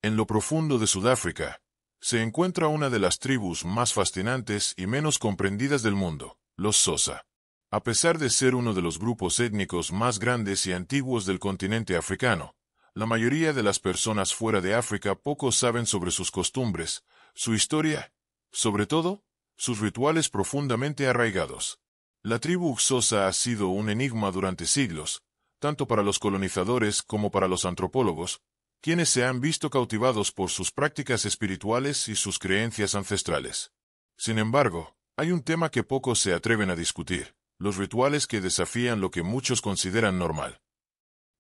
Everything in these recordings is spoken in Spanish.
En lo profundo de Sudáfrica, se encuentra una de las tribus más fascinantes y menos comprendidas del mundo, los Xhosa. A pesar de ser uno de los grupos étnicos más grandes y antiguos del continente africano, la mayoría de las personas fuera de África poco saben sobre sus costumbres, su historia, sobre todo, sus rituales profundamente arraigados. La tribu Xhosa ha sido un enigma durante siglos, tanto para los colonizadores como para los antropólogos, quienes se han visto cautivados por sus prácticas espirituales y sus creencias ancestrales. Sin embargo, hay un tema que pocos se atreven a discutir: los rituales que desafían lo que muchos consideran normal.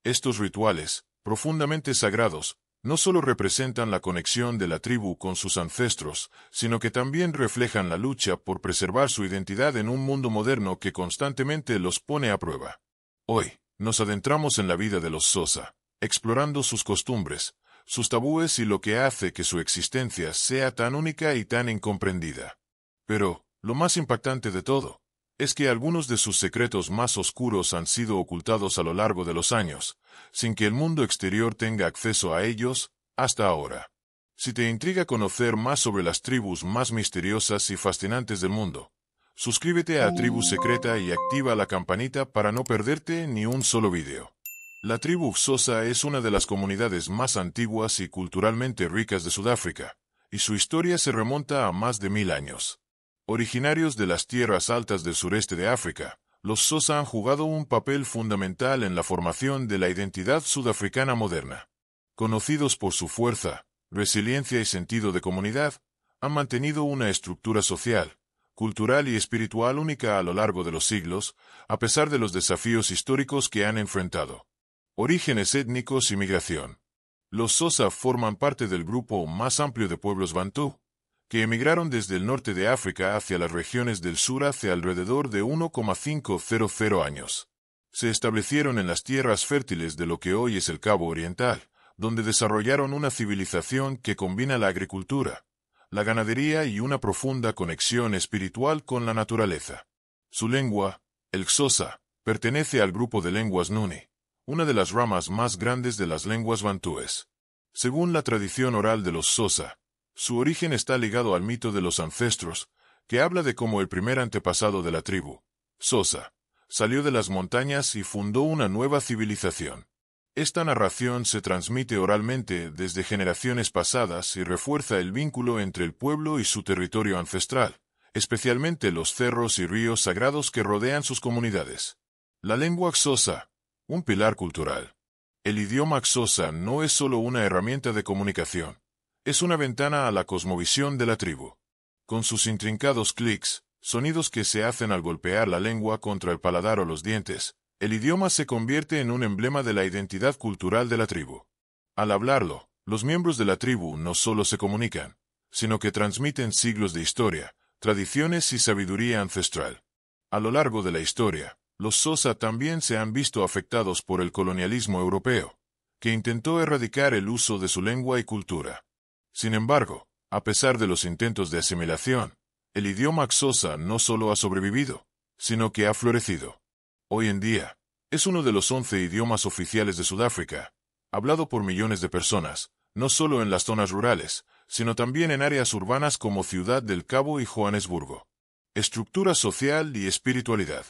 Estos rituales, profundamente sagrados, no solo representan la conexión de la tribu con sus ancestros, sino que también reflejan la lucha por preservar su identidad en un mundo moderno que constantemente los pone a prueba. Hoy, nos adentramos en la vida de los Xhosa, explorando sus costumbres, sus tabúes y lo que hace que su existencia sea tan única y tan incomprendida. Pero, lo más impactante de todo, es que algunos de sus secretos más oscuros han sido ocultados a lo largo de los años, sin que el mundo exterior tenga acceso a ellos, hasta ahora. Si te intriga conocer más sobre las tribus más misteriosas y fascinantes del mundo, suscríbete a Tribu Secreta y activa la campanita para no perderte ni un solo video. La tribu Xhosa es una de las comunidades más antiguas y culturalmente ricas de Sudáfrica, y su historia se remonta a más de 1000 años. Originarios de las tierras altas del sureste de África, los Xhosa han jugado un papel fundamental en la formación de la identidad sudafricana moderna. Conocidos por su fuerza, resiliencia y sentido de comunidad, han mantenido una estructura social, cultural y espiritual única a lo largo de los siglos, a pesar de los desafíos históricos que han enfrentado. Orígenes étnicos y migración. Los Xhosa forman parte del grupo más amplio de pueblos bantú, que emigraron desde el norte de África hacia las regiones del sur hace alrededor de 1,500 años. Se establecieron en las tierras fértiles de lo que hoy es el Cabo Oriental, donde desarrollaron una civilización que combina la agricultura, la ganadería y una profunda conexión espiritual con la naturaleza. Su lengua, el Xhosa, pertenece al grupo de lenguas Nguni, una de las ramas más grandes de las lenguas bantúes. Según la tradición oral de los Xhosa, su origen está ligado al mito de los ancestros, que habla de cómo el primer antepasado de la tribu, Xhosa, salió de las montañas y fundó una nueva civilización. Esta narración se transmite oralmente desde generaciones pasadas y refuerza el vínculo entre el pueblo y su territorio ancestral, especialmente los cerros y ríos sagrados que rodean sus comunidades. La lengua Xhosa, un pilar cultural. El idioma Xhosa no es solo una herramienta de comunicación, es una ventana a la cosmovisión de la tribu. Con sus intrincados clics, sonidos que se hacen al golpear la lengua contra el paladar o los dientes, el idioma se convierte en un emblema de la identidad cultural de la tribu. Al hablarlo, los miembros de la tribu no solo se comunican, sino que transmiten siglos de historia, tradiciones y sabiduría ancestral. A lo largo de la historia, los Xhosa también se han visto afectados por el colonialismo europeo, que intentó erradicar el uso de su lengua y cultura. Sin embargo, a pesar de los intentos de asimilación, el idioma Xhosa no solo ha sobrevivido, sino que ha florecido. Hoy en día, es uno de los 11 idiomas oficiales de Sudáfrica, hablado por millones de personas, no solo en las zonas rurales, sino también en áreas urbanas como Ciudad del Cabo y Johannesburgo. Estructura social y espiritualidad.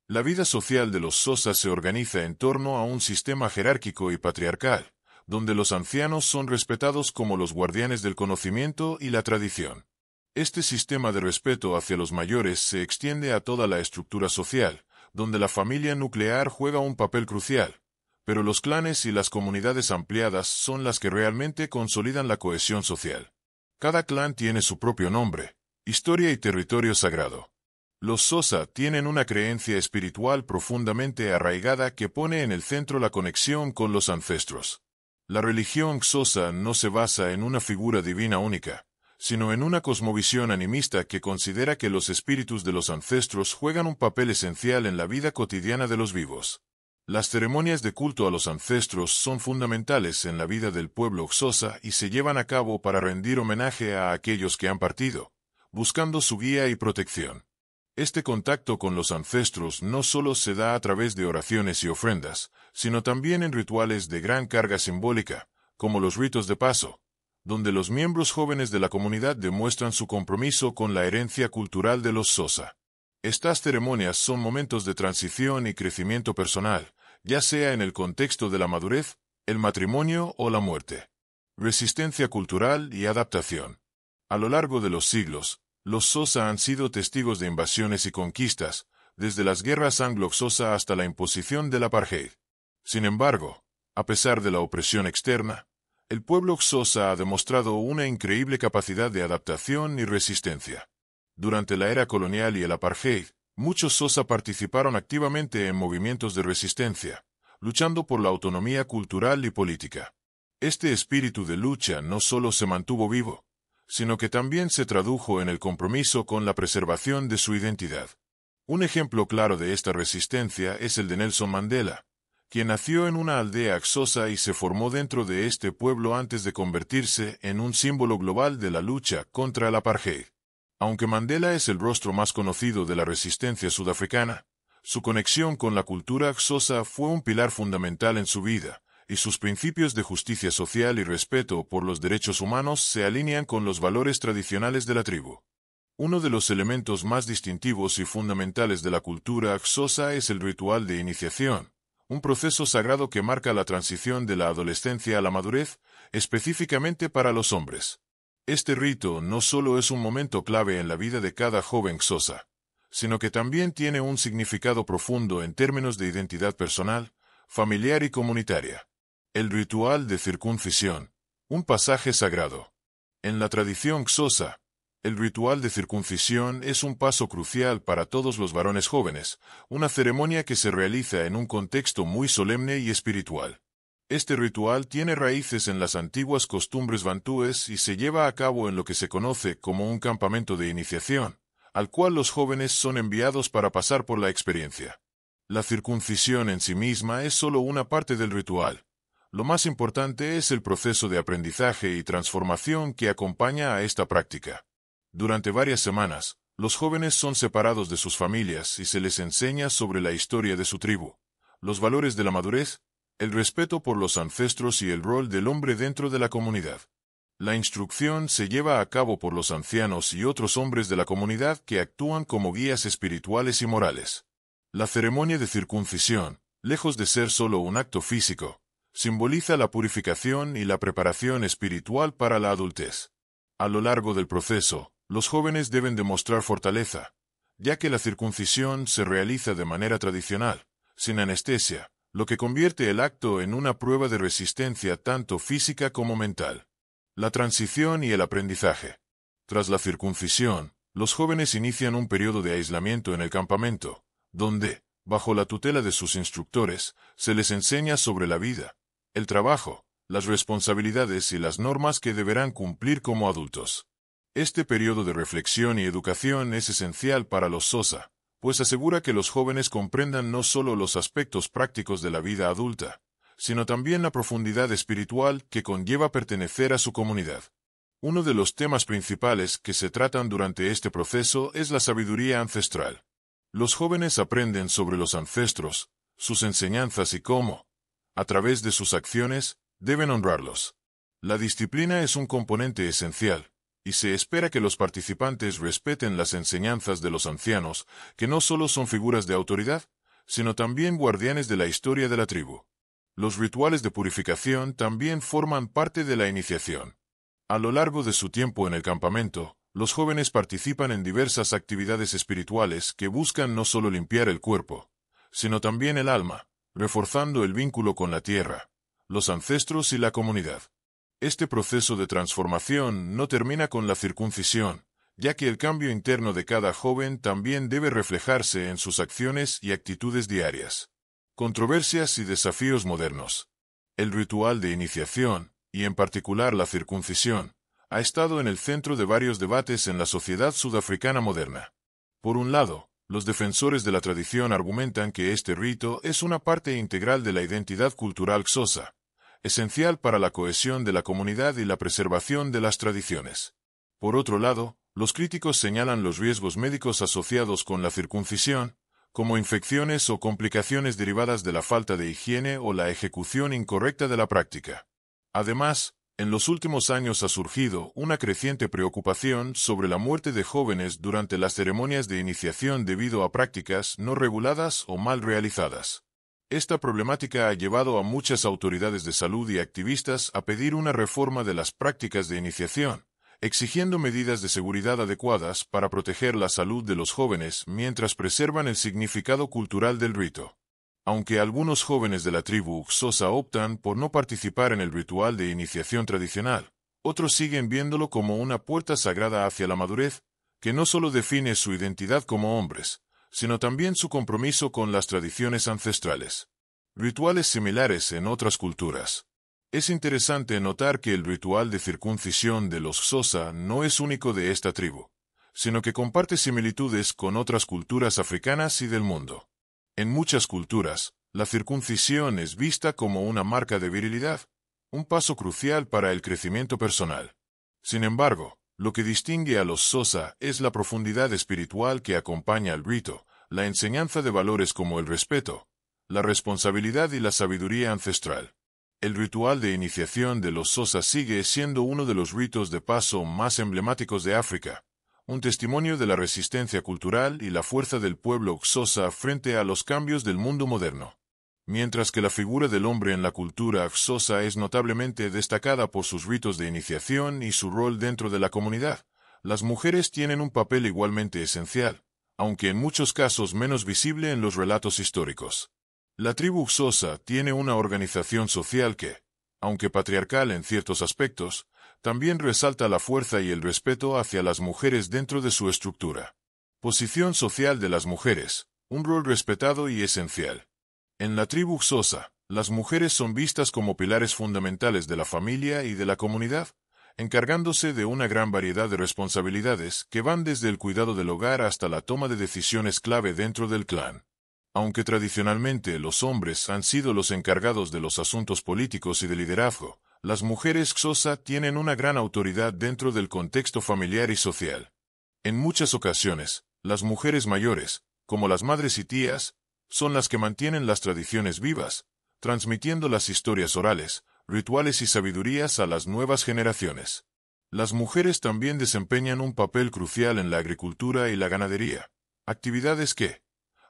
La vida social de los Xhosa se organiza en torno a un sistema jerárquico y patriarcal, donde los ancianos son respetados como los guardianes del conocimiento y la tradición. Este sistema de respeto hacia los mayores se extiende a toda la estructura social, donde la familia nuclear juega un papel crucial, pero los clanes y las comunidades ampliadas son las que realmente consolidan la cohesión social. Cada clan tiene su propio nombre, historia y territorio sagrado. Los Xhosa tienen una creencia espiritual profundamente arraigada que pone en el centro la conexión con los ancestros. La religión Xhosa no se basa en una figura divina única, sino en una cosmovisión animista que considera que los espíritus de los ancestros juegan un papel esencial en la vida cotidiana de los vivos. Las ceremonias de culto a los ancestros son fundamentales en la vida del pueblo Xhosa y se llevan a cabo para rendir homenaje a aquellos que han partido, buscando su guía y protección. Este contacto con los ancestros no solo se da a través de oraciones y ofrendas, sino también en rituales de gran carga simbólica, como los ritos de paso, donde los miembros jóvenes de la comunidad demuestran su compromiso con la herencia cultural de los Xhosa. Estas ceremonias son momentos de transición y crecimiento personal, ya sea en el contexto de la madurez, el matrimonio o la muerte. Resistencia cultural y adaptación. A lo largo de los siglos, los Xhosa han sido testigos de invasiones y conquistas, desde las guerras anglo-xhosa hasta la imposición del apartheid. Sin embargo, a pesar de la opresión externa, el pueblo Xhosa ha demostrado una increíble capacidad de adaptación y resistencia. Durante la era colonial y el apartheid, muchos Xhosa participaron activamente en movimientos de resistencia, luchando por la autonomía cultural y política. Este espíritu de lucha no solo se mantuvo vivo, sino que también se tradujo en el compromiso con la preservación de su identidad. Un ejemplo claro de esta resistencia es el de Nelson Mandela, quien nació en una aldea Xhosa y se formó dentro de este pueblo antes de convertirse en un símbolo global de la lucha contra el apartheid. Aunque Mandela es el rostro más conocido de la resistencia sudafricana, su conexión con la cultura Xhosa fue un pilar fundamental en su vida, y sus principios de justicia social y respeto por los derechos humanos se alinean con los valores tradicionales de la tribu. Uno de los elementos más distintivos y fundamentales de la cultura Xhosa es el ritual de iniciación, un proceso sagrado que marca la transición de la adolescencia a la madurez, específicamente para los hombres. Este rito no solo es un momento clave en la vida de cada joven Xhosa, sino que también tiene un significado profundo en términos de identidad personal, familiar y comunitaria. El ritual de circuncisión, un pasaje sagrado. En la tradición Xhosa, el ritual de circuncisión es un paso crucial para todos los varones jóvenes, una ceremonia que se realiza en un contexto muy solemne y espiritual. Este ritual tiene raíces en las antiguas costumbres bantúes y se lleva a cabo en lo que se conoce como un campamento de iniciación, al cual los jóvenes son enviados para pasar por la experiencia. La circuncisión en sí misma es solo una parte del ritual. Lo más importante es el proceso de aprendizaje y transformación que acompaña a esta práctica. Durante varias semanas, los jóvenes son separados de sus familias y se les enseña sobre la historia de su tribu, los valores de la madurez, el respeto por los ancestros y el rol del hombre dentro de la comunidad. La instrucción se lleva a cabo por los ancianos y otros hombres de la comunidad que actúan como guías espirituales y morales. La ceremonia de circuncisión, lejos de ser solo un acto físico, simboliza la purificación y la preparación espiritual para la adultez. A lo largo del proceso, los jóvenes deben demostrar fortaleza, ya que la circuncisión se realiza de manera tradicional, sin anestesia, lo que convierte el acto en una prueba de resistencia tanto física como mental. La transición y el aprendizaje. Tras la circuncisión, los jóvenes inician un periodo de aislamiento en el campamento, donde, bajo la tutela de sus instructores, se les enseña sobre la vida, el trabajo, las responsabilidades y las normas que deberán cumplir como adultos. Este periodo de reflexión y educación es esencial para los Xhosa, pues asegura que los jóvenes comprendan no solo los aspectos prácticos de la vida adulta, sino también la profundidad espiritual que conlleva pertenecer a su comunidad. Uno de los temas principales que se tratan durante este proceso es la sabiduría ancestral. Los jóvenes aprenden sobre los ancestros, sus enseñanzas y cómo, a través de sus acciones, deben honrarlos. La disciplina es un componente esencial, y se espera que los participantes respeten las enseñanzas de los ancianos, que no solo son figuras de autoridad, sino también guardianes de la historia de la tribu. Los rituales de purificación también forman parte de la iniciación. A lo largo de su tiempo en el campamento, los jóvenes participan en diversas actividades espirituales que buscan no solo limpiar el cuerpo, sino también el alma, reforzando el vínculo con la tierra, los ancestros y la comunidad. Este proceso de transformación no termina con la circuncisión, ya que el cambio interno de cada joven también debe reflejarse en sus acciones y actitudes diarias. Controversias y desafíos modernos. El ritual de iniciación, y en particular la circuncisión, ha estado en el centro de varios debates en la sociedad sudafricana moderna. Por un lado, los defensores de la tradición argumentan que este rito es una parte integral de la identidad cultural Xhosa, esencial para la cohesión de la comunidad y la preservación de las tradiciones. Por otro lado, los críticos señalan los riesgos médicos asociados con la circuncisión, como infecciones o complicaciones derivadas de la falta de higiene o la ejecución incorrecta de la práctica. Además, En los últimos años ha surgido una creciente preocupación sobre la muerte de jóvenes durante las ceremonias de iniciación debido a prácticas no reguladas o mal realizadas. Esta problemática ha llevado a muchas autoridades de salud y activistas a pedir una reforma de las prácticas de iniciación, exigiendo medidas de seguridad adecuadas para proteger la salud de los jóvenes mientras preservan el significado cultural del rito. Aunque algunos jóvenes de la tribu Xhosa optan por no participar en el ritual de iniciación tradicional, otros siguen viéndolo como una puerta sagrada hacia la madurez, que no solo define su identidad como hombres, sino también su compromiso con las tradiciones ancestrales. Rituales similares en otras culturas. Es interesante notar que el ritual de circuncisión de los Xhosa no es único de esta tribu, sino que comparte similitudes con otras culturas africanas y del mundo. En muchas culturas, la circuncisión es vista como una marca de virilidad, un paso crucial para el crecimiento personal. Sin embargo, lo que distingue a los Xhosa es la profundidad espiritual que acompaña al rito, la enseñanza de valores como el respeto, la responsabilidad y la sabiduría ancestral. El ritual de iniciación de los Xhosa sigue siendo uno de los ritos de paso más emblemáticos de África, un testimonio de la resistencia cultural y la fuerza del pueblo Xhosa frente a los cambios del mundo moderno. Mientras que la figura del hombre en la cultura Xhosa es notablemente destacada por sus ritos de iniciación y su rol dentro de la comunidad, las mujeres tienen un papel igualmente esencial, aunque en muchos casos menos visible en los relatos históricos. La tribu Xhosa tiene una organización social que, aunque patriarcal en ciertos aspectos, también resalta la fuerza y el respeto hacia las mujeres dentro de su estructura. Posición social de las mujeres, un rol respetado y esencial. En la tribu Xhosa, las mujeres son vistas como pilares fundamentales de la familia y de la comunidad, encargándose de una gran variedad de responsabilidades que van desde el cuidado del hogar hasta la toma de decisiones clave dentro del clan. Aunque tradicionalmente los hombres han sido los encargados de los asuntos políticos y de liderazgo, las mujeres Xhosa tienen una gran autoridad dentro del contexto familiar y social. En muchas ocasiones, las mujeres mayores, como las madres y tías, son las que mantienen las tradiciones vivas, transmitiendo las historias orales, rituales y sabidurías a las nuevas generaciones. Las mujeres también desempeñan un papel crucial en la agricultura y la ganadería, actividades que,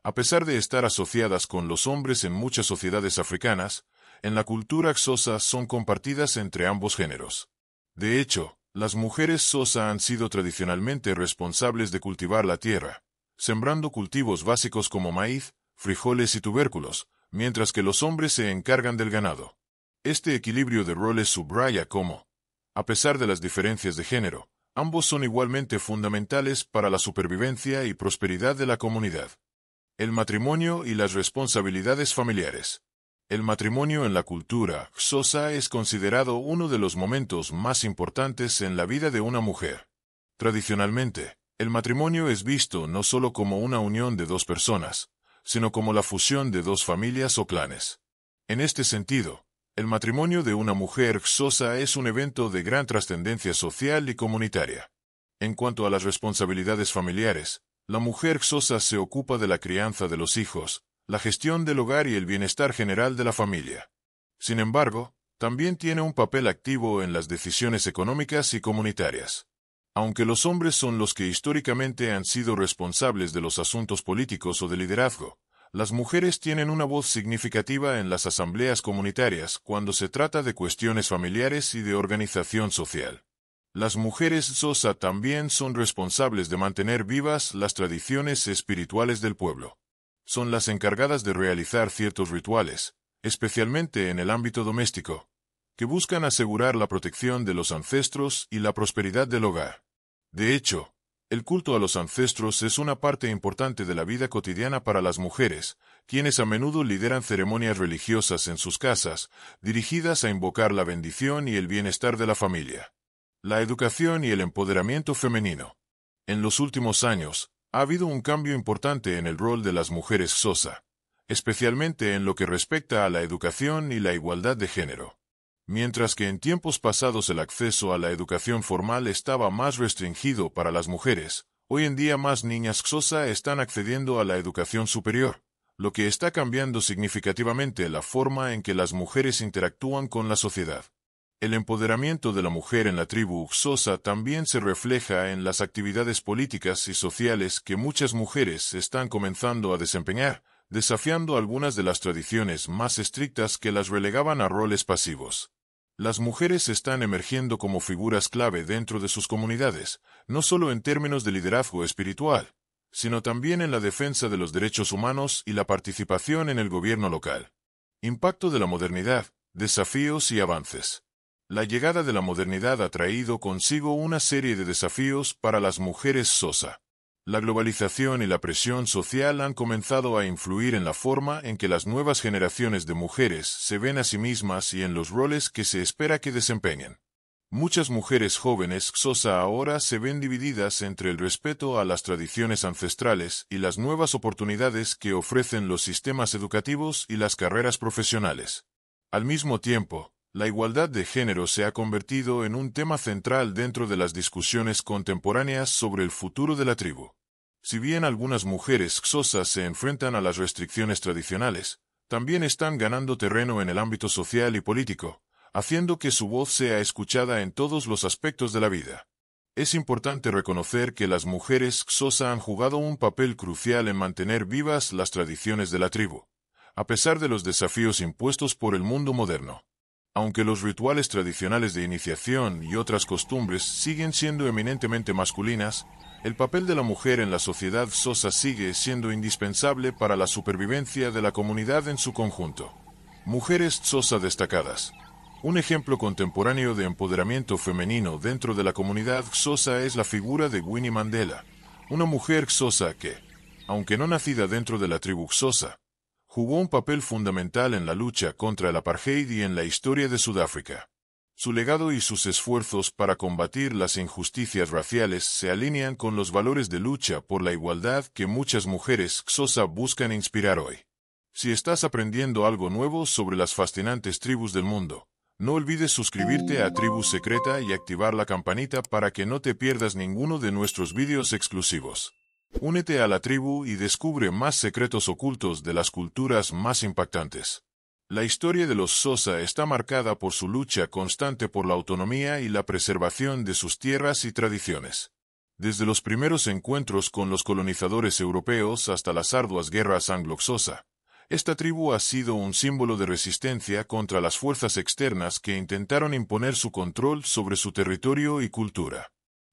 a pesar de estar asociadas con los hombres en muchas sociedades africanas, en la cultura Xhosa son compartidas entre ambos géneros. De hecho, las mujeres Xhosa han sido tradicionalmente responsables de cultivar la tierra, sembrando cultivos básicos como maíz, frijoles y tubérculos, mientras que los hombres se encargan del ganado. Este equilibrio de roles subraya cómo, a pesar de las diferencias de género, ambos son igualmente fundamentales para la supervivencia y prosperidad de la comunidad. El matrimonio y las responsabilidades familiares. El matrimonio en la cultura Xhosa es considerado uno de los momentos más importantes en la vida de una mujer. Tradicionalmente, el matrimonio es visto no solo como una unión de dos personas, sino como la fusión de dos familias o clanes. En este sentido, el matrimonio de una mujer Xhosa es un evento de gran trascendencia social y comunitaria. En cuanto a las responsabilidades familiares, la mujer Xhosa se ocupa de la crianza de los hijos, la gestión del hogar y el bienestar general de la familia. Sin embargo, también tiene un papel activo en las decisiones económicas y comunitarias. Aunque los hombres son los que históricamente han sido responsables de los asuntos políticos o de liderazgo, las mujeres tienen una voz significativa en las asambleas comunitarias cuando se trata de cuestiones familiares y de organización social. Las mujeres Xhosa también son responsables de mantener vivas las tradiciones espirituales del pueblo. Son las encargadas de realizar ciertos rituales, especialmente en el ámbito doméstico, que buscan asegurar la protección de los ancestros y la prosperidad del hogar. De hecho, el culto a los ancestros es una parte importante de la vida cotidiana para las mujeres, quienes a menudo lideran ceremonias religiosas en sus casas, dirigidas a invocar la bendición y el bienestar de la familia. La educación y el empoderamiento femenino. En los últimos años, ha habido un cambio importante en el rol de las mujeres Xhosa, especialmente en lo que respecta a la educación y la igualdad de género. Mientras que en tiempos pasados el acceso a la educación formal estaba más restringido para las mujeres, hoy en día más niñas Xhosa están accediendo a la educación superior, lo que está cambiando significativamente la forma en que las mujeres interactúan con la sociedad. El empoderamiento de la mujer en la tribu Xhosa también se refleja en las actividades políticas y sociales que muchas mujeres están comenzando a desempeñar, desafiando algunas de las tradiciones más estrictas que las relegaban a roles pasivos. Las mujeres están emergiendo como figuras clave dentro de sus comunidades, no solo en términos de liderazgo espiritual, sino también en la defensa de los derechos humanos y la participación en el gobierno local. Impacto de la modernidad, desafíos y avances. La llegada de la modernidad ha traído consigo una serie de desafíos para las mujeres Xhosa. La globalización y la presión social han comenzado a influir en la forma en que las nuevas generaciones de mujeres se ven a sí mismas y en los roles que se espera que desempeñen. Muchas mujeres jóvenes Xhosa ahora se ven divididas entre el respeto a las tradiciones ancestrales y las nuevas oportunidades que ofrecen los sistemas educativos y las carreras profesionales. Al mismo tiempo, la igualdad de género se ha convertido en un tema central dentro de las discusiones contemporáneas sobre el futuro de la tribu. Si bien algunas mujeres Xhosa se enfrentan a las restricciones tradicionales, también están ganando terreno en el ámbito social y político, haciendo que su voz sea escuchada en todos los aspectos de la vida. Es importante reconocer que las mujeres Xhosa han jugado un papel crucial en mantener vivas las tradiciones de la tribu, a pesar de los desafíos impuestos por el mundo moderno. Aunque los rituales tradicionales de iniciación y otras costumbres siguen siendo eminentemente masculinas, el papel de la mujer en la sociedad Xhosa sigue siendo indispensable para la supervivencia de la comunidad en su conjunto. Mujeres Xhosa destacadas. Un ejemplo contemporáneo de empoderamiento femenino dentro de la comunidad Xhosa es la figura de Winnie Mandela, una mujer Xhosa que, aunque no nacida dentro de la tribu Xhosa, jugó un papel fundamental en la lucha contra el apartheid y en la historia de Sudáfrica. Su legado y sus esfuerzos para combatir las injusticias raciales se alinean con los valores de lucha por la igualdad que muchas mujeres Xhosa buscan inspirar hoy. Si estás aprendiendo algo nuevo sobre las fascinantes tribus del mundo, no olvides suscribirte a Tribu Secreta y activar la campanita para que no te pierdas ninguno de nuestros vídeos exclusivos. Únete a la tribu y descubre más secretos ocultos de las culturas más impactantes. La historia de los Xhosa está marcada por su lucha constante por la autonomía y la preservación de sus tierras y tradiciones. Desde los primeros encuentros con los colonizadores europeos hasta las arduas guerras anglo-Xhosa, esta tribu ha sido un símbolo de resistencia contra las fuerzas externas que intentaron imponer su control sobre su territorio y cultura.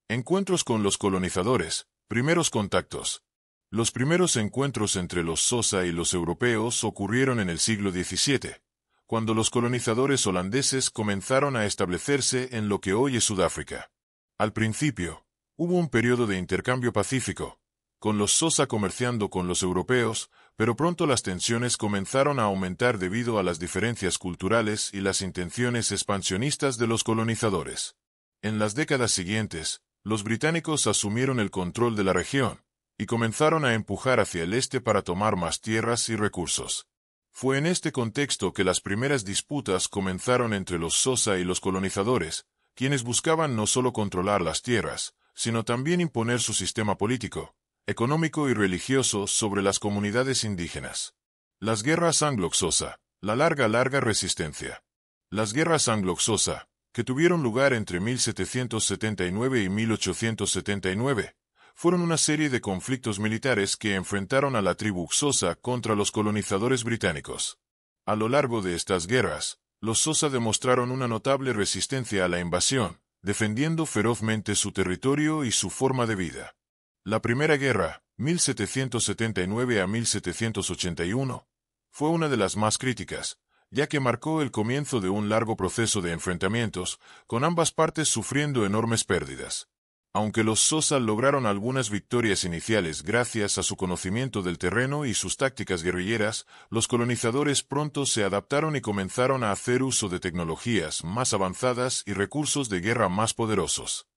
Encuentros con los colonizadores. Primeros contactos. Los primeros encuentros entre los Xhosa y los europeos ocurrieron en el siglo XVII, cuando los colonizadores holandeses comenzaron a establecerse en lo que hoy es Sudáfrica. Al principio, hubo un periodo de intercambio pacífico, con los Xhosa comerciando con los europeos, pero pronto las tensiones comenzaron a aumentar debido a las diferencias culturales y las intenciones expansionistas de los colonizadores. En las décadas siguientes, los británicos asumieron el control de la región, y comenzaron a empujar hacia el este para tomar más tierras y recursos. Fue en este contexto que las primeras disputas comenzaron entre los Xhosa y los colonizadores, quienes buscaban no solo controlar las tierras, sino también imponer su sistema político, económico y religioso sobre las comunidades indígenas. Las guerras anglo-Xhosa, la larga resistencia. Las guerras anglo-Xhosa, que tuvieron lugar entre 1779 y 1879, fueron una serie de conflictos militares que enfrentaron a la tribu Xhosa contra los colonizadores británicos. A lo largo de estas guerras, los Xhosa demostraron una notable resistencia a la invasión, defendiendo ferozmente su territorio y su forma de vida. La Primera Guerra, 1779 a 1781, fue una de las más críticas, ya que marcó el comienzo de un largo proceso de enfrentamientos, con ambas partes sufriendo enormes pérdidas. Aunque los Xhosa lograron algunas victorias iniciales gracias a su conocimiento del terreno y sus tácticas guerrilleras, los colonizadores pronto se adaptaron y comenzaron a hacer uso de tecnologías más avanzadas y recursos de guerra más poderosos.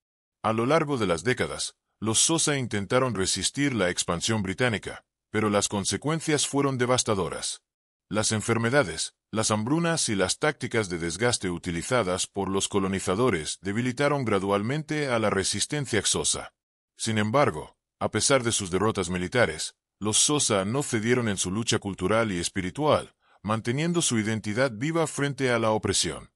A lo largo de las décadas, los Xhosa intentaron resistir la expansión británica, pero las consecuencias fueron devastadoras. Las enfermedades, las hambrunas y las tácticas de desgaste utilizadas por los colonizadores debilitaron gradualmente a la resistencia Xhosa. Sin embargo, a pesar de sus derrotas militares, los Xhosa no cedieron en su lucha cultural y espiritual, manteniendo su identidad viva frente a la opresión.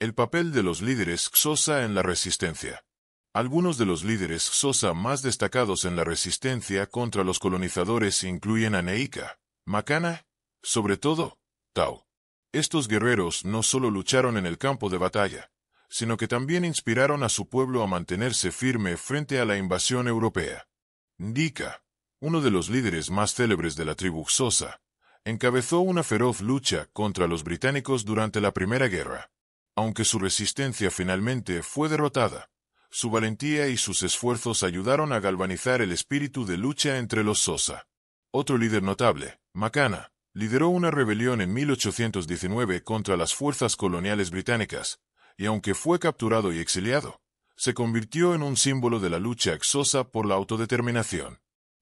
El papel de los líderes Xhosa en la resistencia. Algunos de los líderes Xhosa más destacados en la resistencia contra los colonizadores incluyen a Neika, Makana, sobre todo, Tau. Estos guerreros no solo lucharon en el campo de batalla, sino que también inspiraron a su pueblo a mantenerse firme frente a la invasión europea. Ndika, uno de los líderes más célebres de la tribu Xhosa, encabezó una feroz lucha contra los británicos durante la Primera Guerra. Aunque su resistencia finalmente fue derrotada, su valentía y sus esfuerzos ayudaron a galvanizar el espíritu de lucha entre los Xhosa. Otro líder notable, Makana, lideró una rebelión en 1819 contra las fuerzas coloniales británicas, y aunque fue capturado y exiliado, se convirtió en un símbolo de la lucha Xhosa por la autodeterminación.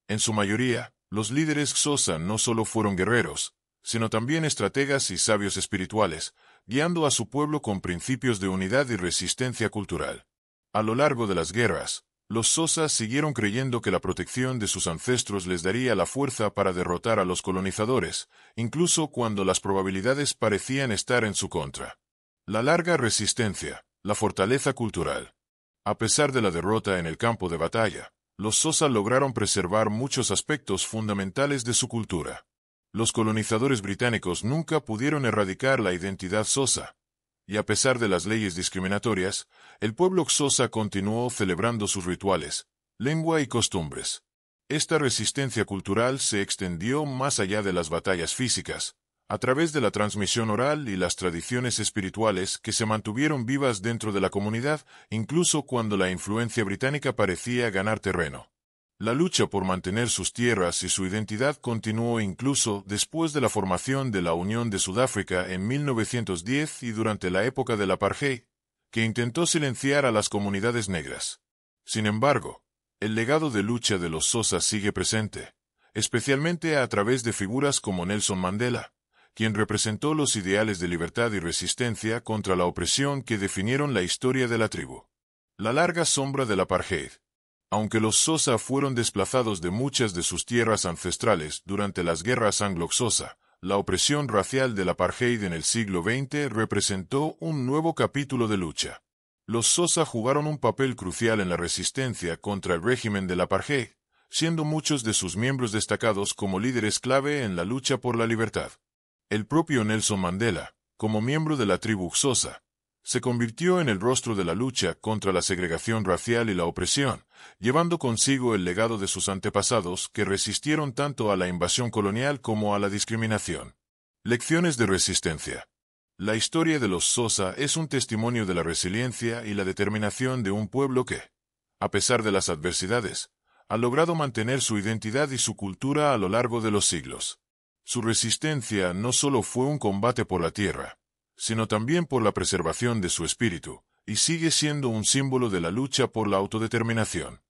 En su mayoría, los líderes Xhosa no solo fueron guerreros, sino también estrategas y sabios espirituales, guiando a su pueblo con principios de unidad y resistencia cultural. A lo largo de las guerras, los Xhosa siguieron creyendo que la protección de sus ancestros les daría la fuerza para derrotar a los colonizadores, incluso cuando las probabilidades parecían estar en su contra. La larga resistencia, la fortaleza cultural. A pesar de la derrota en el campo de batalla, los Xhosa lograron preservar muchos aspectos fundamentales de su cultura. Los colonizadores británicos nunca pudieron erradicar la identidad Xhosa, y a pesar de las leyes discriminatorias, el pueblo Xhosa continuó celebrando sus rituales, lengua y costumbres. Esta resistencia cultural se extendió más allá de las batallas físicas, a través de la transmisión oral y las tradiciones espirituales que se mantuvieron vivas dentro de la comunidad, incluso cuando la influencia británica parecía ganar terreno. La lucha por mantener sus tierras y su identidad continuó incluso después de la formación de la Unión de Sudáfrica en 1910 y durante la época del apartheid, que intentó silenciar a las comunidades negras. Sin embargo, el legado de lucha de los Xhosa sigue presente, especialmente a través de figuras como Nelson Mandela, quien representó los ideales de libertad y resistencia contra la opresión que definieron la historia de la tribu. La larga sombra del apartheid. Aunque los Xhosa fueron desplazados de muchas de sus tierras ancestrales durante las guerras anglo-Xhosa, la opresión racial del apartheid en el siglo XX representó un nuevo capítulo de lucha. Los Xhosa jugaron un papel crucial en la resistencia contra el régimen del apartheid, siendo muchos de sus miembros destacados como líderes clave en la lucha por la libertad. El propio Nelson Mandela, como miembro de la tribu Xhosa, se convirtió en el rostro de la lucha contra la segregación racial y la opresión, llevando consigo el legado de sus antepasados que resistieron tanto a la invasión colonial como a la discriminación. Lecciones de resistencia. La historia de los Xhosa es un testimonio de la resiliencia y la determinación de un pueblo que, a pesar de las adversidades, ha logrado mantener su identidad y su cultura a lo largo de los siglos. Su resistencia no solo fue un combate por la tierra, sino también por la preservación de su espíritu, y sigue siendo un símbolo de la lucha por la autodeterminación.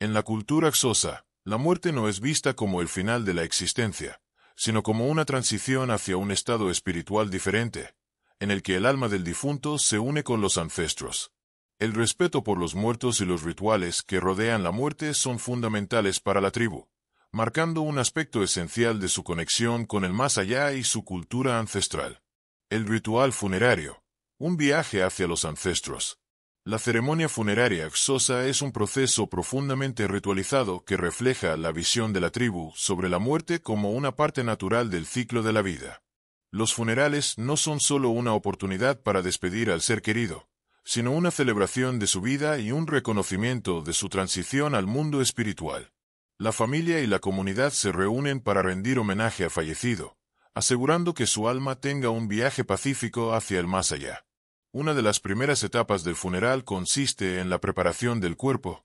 En la cultura Xhosa, la muerte no es vista como el final de la existencia, sino como una transición hacia un estado espiritual diferente, en el que el alma del difunto se une con los ancestros. El respeto por los muertos y los rituales que rodean la muerte son fundamentales para la tribu, marcando un aspecto esencial de su conexión con el más allá y su cultura ancestral. El ritual funerario, un viaje hacia los ancestros. La ceremonia funeraria Xhosa es un proceso profundamente ritualizado que refleja la visión de la tribu sobre la muerte como una parte natural del ciclo de la vida. Los funerales no son solo una oportunidad para despedir al ser querido, sino una celebración de su vida y un reconocimiento de su transición al mundo espiritual. La familia y la comunidad se reúnen para rendir homenaje al fallecido, asegurando que su alma tenga un viaje pacífico hacia el más allá. Una de las primeras etapas del funeral consiste en la preparación del cuerpo,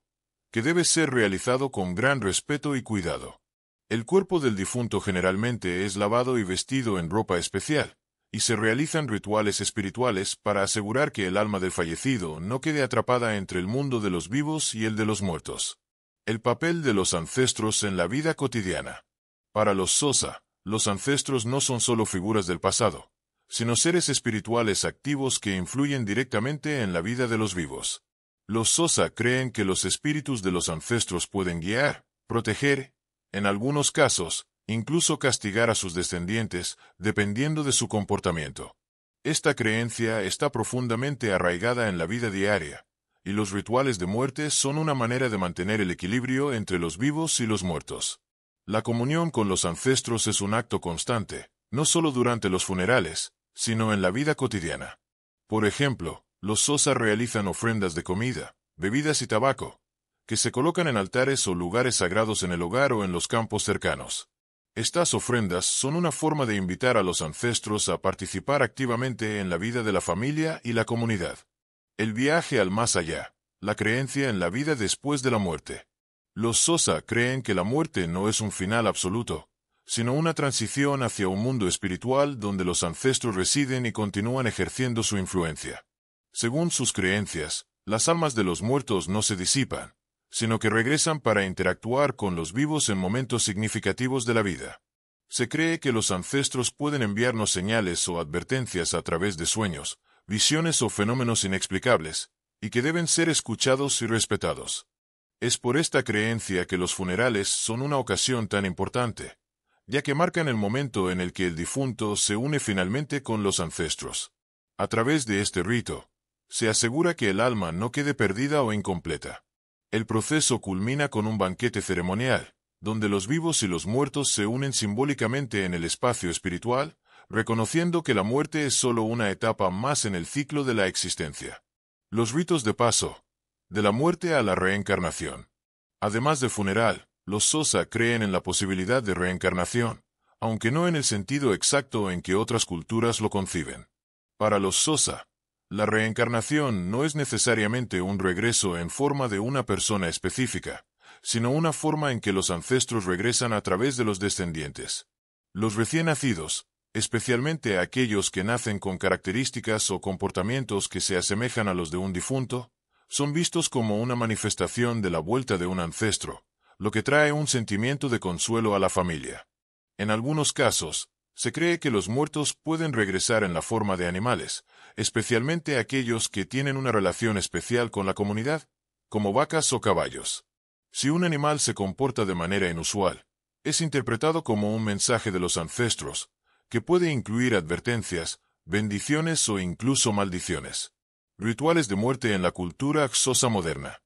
que debe ser realizado con gran respeto y cuidado. El cuerpo del difunto generalmente es lavado y vestido en ropa especial, y se realizan rituales espirituales para asegurar que el alma del fallecido no quede atrapada entre el mundo de los vivos y el de los muertos. El papel de los ancestros en la vida cotidiana. Para los Xhosa, los ancestros no son solo figuras del pasado, sino seres espirituales activos que influyen directamente en la vida de los vivos. Los Xhosa creen que los espíritus de los ancestros pueden guiar, proteger, en algunos casos, incluso castigar a sus descendientes, dependiendo de su comportamiento. Esta creencia está profundamente arraigada en la vida diaria, y los rituales de muerte son una manera de mantener el equilibrio entre los vivos y los muertos. La comunión con los ancestros es un acto constante, no solo durante los funerales, sino en la vida cotidiana. Por ejemplo, los Xhosa realizan ofrendas de comida, bebidas y tabaco, que se colocan en altares o lugares sagrados en el hogar o en los campos cercanos. Estas ofrendas son una forma de invitar a los ancestros a participar activamente en la vida de la familia y la comunidad. El viaje al más allá, la creencia en la vida después de la muerte. Los Xhosa creen que la muerte no es un final absoluto, sino una transición hacia un mundo espiritual donde los ancestros residen y continúan ejerciendo su influencia. Según sus creencias, las almas de los muertos no se disipan, sino que regresan para interactuar con los vivos en momentos significativos de la vida. Se cree que los ancestros pueden enviarnos señales o advertencias a través de sueños, visiones o fenómenos inexplicables, y que deben ser escuchados y respetados. Es por esta creencia que los funerales son una ocasión tan importante, ya que marcan el momento en el que el difunto se une finalmente con los ancestros. A través de este rito, se asegura que el alma no quede perdida o incompleta. El proceso culmina con un banquete ceremonial, donde los vivos y los muertos se unen simbólicamente en el espacio espiritual, reconociendo que la muerte es solo una etapa más en el ciclo de la existencia. Los ritos de paso, de la muerte a la reencarnación. Además de funeral, los Xhosa creen en la posibilidad de reencarnación, aunque no en el sentido exacto en que otras culturas lo conciben. Para los Xhosa, la reencarnación no es necesariamente un regreso en forma de una persona específica, sino una forma en que los ancestros regresan a través de los descendientes. Los recién nacidos, especialmente aquellos que nacen con características o comportamientos que se asemejan a los de un difunto, son vistos como una manifestación de la vuelta de un ancestro, lo que trae un sentimiento de consuelo a la familia. En algunos casos, se cree que los muertos pueden regresar en la forma de animales, especialmente aquellos que tienen una relación especial con la comunidad, como vacas o caballos. Si un animal se comporta de manera inusual, es interpretado como un mensaje de los ancestros, que puede incluir advertencias, bendiciones o incluso maldiciones. Rituales de muerte en la cultura Xhosa moderna.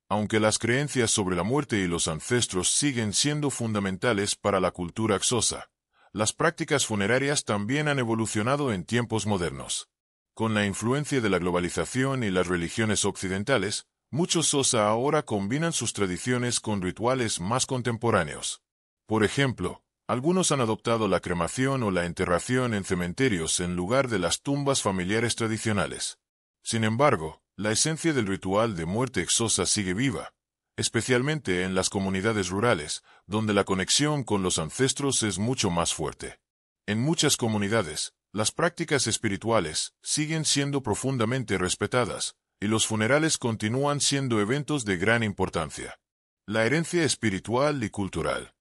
Aunque las creencias sobre la muerte y los ancestros siguen siendo fundamentales para la cultura Xhosa, las prácticas funerarias también han evolucionado en tiempos modernos. Con la influencia de la globalización y las religiones occidentales, muchos Xhosa ahora combinan sus tradiciones con rituales más contemporáneos. Por ejemplo, algunos han adoptado la cremación o la enterración en cementerios en lugar de las tumbas familiares tradicionales. Sin embargo, la esencia del ritual de muerte Xhosa sigue viva, especialmente en las comunidades rurales, donde la conexión con los ancestros es mucho más fuerte. En muchas comunidades, las prácticas espirituales siguen siendo profundamente respetadas, y los funerales continúan siendo eventos de gran importancia. La herencia espiritual y cultural.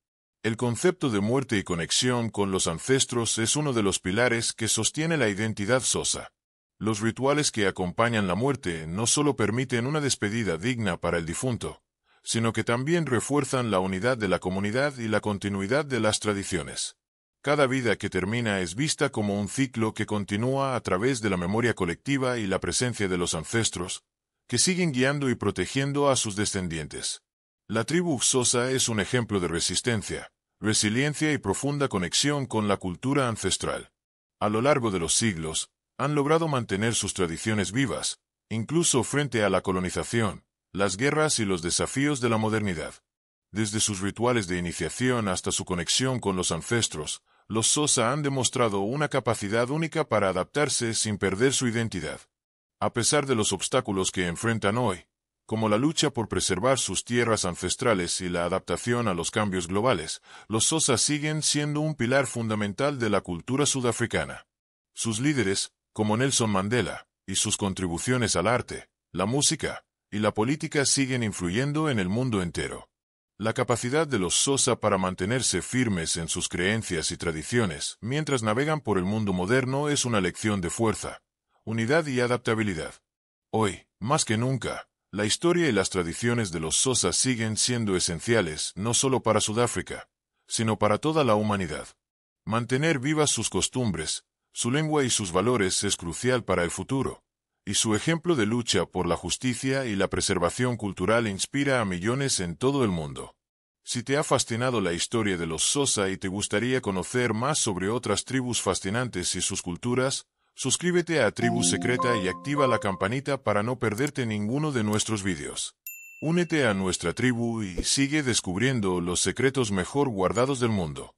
El concepto de muerte y conexión con los ancestros es uno de los pilares que sostiene la identidad Xhosa. Los rituales que acompañan la muerte no solo permiten una despedida digna para el difunto, sino que también refuerzan la unidad de la comunidad y la continuidad de las tradiciones. Cada vida que termina es vista como un ciclo que continúa a través de la memoria colectiva y la presencia de los ancestros, que siguen guiando y protegiendo a sus descendientes. La tribu Xhosa es un ejemplo de resistencia, resiliencia y profunda conexión con la cultura ancestral. A lo largo de los siglos, han logrado mantener sus tradiciones vivas, incluso frente a la colonización, las guerras y los desafíos de la modernidad. Desde sus rituales de iniciación hasta su conexión con los ancestros, los Xhosa han demostrado una capacidad única para adaptarse sin perder su identidad. A pesar de los obstáculos que enfrentan hoy, como la lucha por preservar sus tierras ancestrales y la adaptación a los cambios globales, los Xhosa siguen siendo un pilar fundamental de la cultura sudafricana. Sus líderes, como Nelson Mandela, y sus contribuciones al arte, la música y la política siguen influyendo en el mundo entero. La capacidad de los Xhosa para mantenerse firmes en sus creencias y tradiciones mientras navegan por el mundo moderno es una lección de fuerza, unidad y adaptabilidad. Hoy, más que nunca, la historia y las tradiciones de los Xhosa siguen siendo esenciales no solo para Sudáfrica, sino para toda la humanidad. Mantener vivas sus costumbres, Su lengua y sus valores es crucial para el futuro, y su ejemplo de lucha por la justicia y la preservación cultural inspira a millones en todo el mundo. Si te ha fascinado la historia de los Xhosa y te gustaría conocer más sobre otras tribus fascinantes y sus culturas, suscríbete a Tribu Secreta y activa la campanita para no perderte ninguno de nuestros vídeos. Únete a nuestra tribu y sigue descubriendo los secretos mejor guardados del mundo.